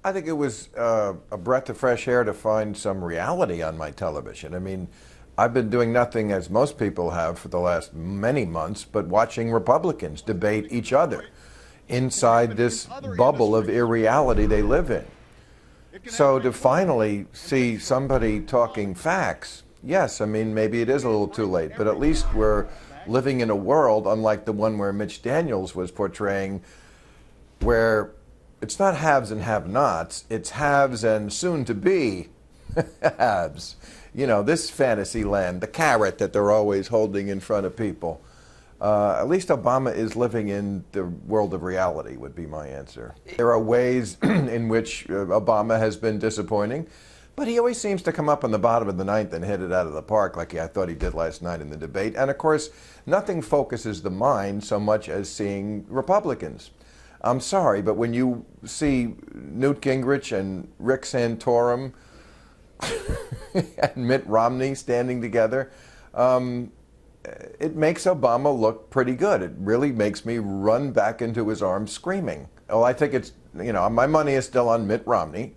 I think it was a breath of fresh air to find some reality on my television. I mean, I've been doing nothing, as most people have, for the last many months, but watching Republicans debate each other inside this bubble of irreality they live in. So to finally see somebody talking facts, yes, I mean, maybe it is a little too late, but at least we're living in a world, unlike the one where Mitch Daniels was portraying, where it's not haves and have-nots, it's haves and soon-to-be haves. You know, this fantasy land, the carrot that they're always holding in front of people. At least Obama is living in the world of reality, would be my answer. There are ways in which Obama has been disappointing, but he always seems to come up on the bottom of the ninth and hit it out of the park like I thought he did last night in the debate. And of course, nothing focuses the mind so much as seeing Republicans. I'm sorry, but when you see Newt Gingrich and Rick Santorum and Mitt Romney standing together, it makes Obama look pretty good. It really makes me run back into his arms screaming. Oh, I think it's, you know, my money is still on Mitt Romney,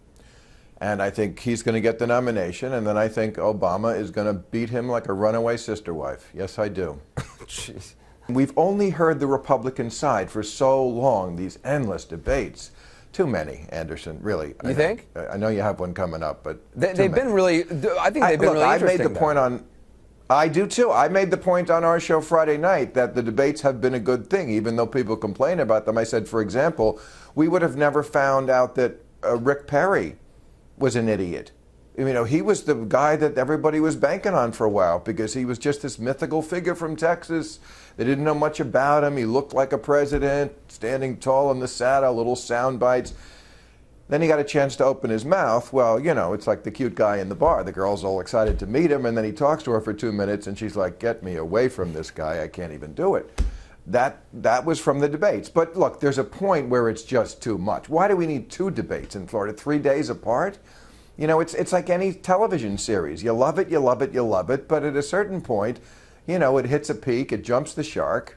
and I think he's going to get the nomination, and then I think Obama is going to beat him like a runaway sister wife. Yes, I do. Jeez. We've only heard the Republican side for so long, these endless debates. Too many, Anderson, really. You think? I know you have one coming up, but they've been really, I think they've been really interesting. I made the point on, I do too. I made the point on our show Friday night that the debates have been a good thing, even though people complain about them. I said, for example, we would have never found out that Rick Perry was an idiot. You know, he was the guy that everybody was banking on for a while because he was just this mythical figure from Texas. They didn't know much about him. He looked like a president, standing tall in the saddle, little sound bites. Then he got a chance to open his mouth. Well, you know, it's like the cute guy in the bar. The girl's all excited to meet him, and then he talks to her for 2 minutes, and she's like, get me away from this guy. I can't even do it. That was from the debates. But look, there's a point where it's just too much. Why do we need 2 debates in Florida, 3 days apart? You know, it's like any television series. You love it, you love it, you love it, but at a certain point, you know, it hits a peak, it jumps the shark,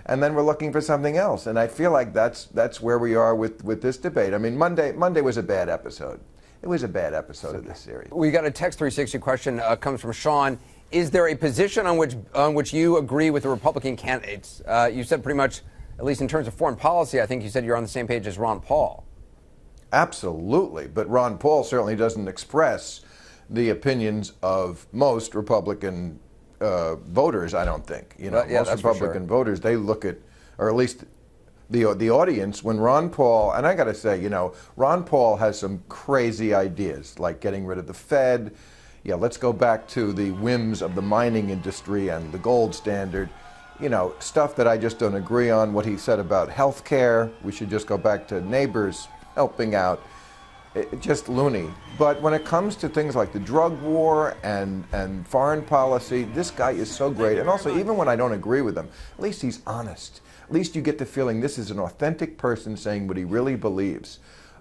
and then we're looking for something else. And I feel like that's where we are with this debate. I mean, Monday was a bad episode. It was a bad episode of this series. We got a text 360 question comes from Sean. Is there a position on which you agree with the Republican candidates? You said pretty much, at least in terms of foreign policy, I think you said you're on the same page as Ron Paul. Absolutely, but Ron Paul certainly doesn't express the opinions of most Republican voters, I don't think. You know, yeah, most Republican voters, they look at, or at least the audience, when Ron Paul, and I got to say, you know, Ron Paul has some crazy ideas, like getting rid of the Fed. Yeah, let's go back to the whims of the mining industry and the gold standard. You know, stuff that I just don't agree on. What he said about health care, we should just go back to neighbors helping out. Just loony. But when it comes to things like the drug war and foreign policy, this guy is so great. And also, even when I don't agree with him, at least he's honest. At least you get the feeling this is an authentic person saying what he really believes.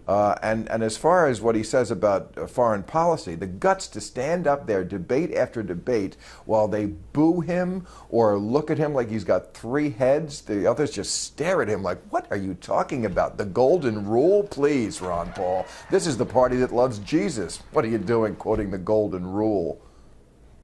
And as far as what he says about foreign policy, the guts to stand up there debate after debate while they boo him or look at him like he's got 3 heads, the others just stare at him like, what are you talking about? The golden rule? Please, Ron Paul. This is the party that loves Jesus. What are you doing quoting the golden rule?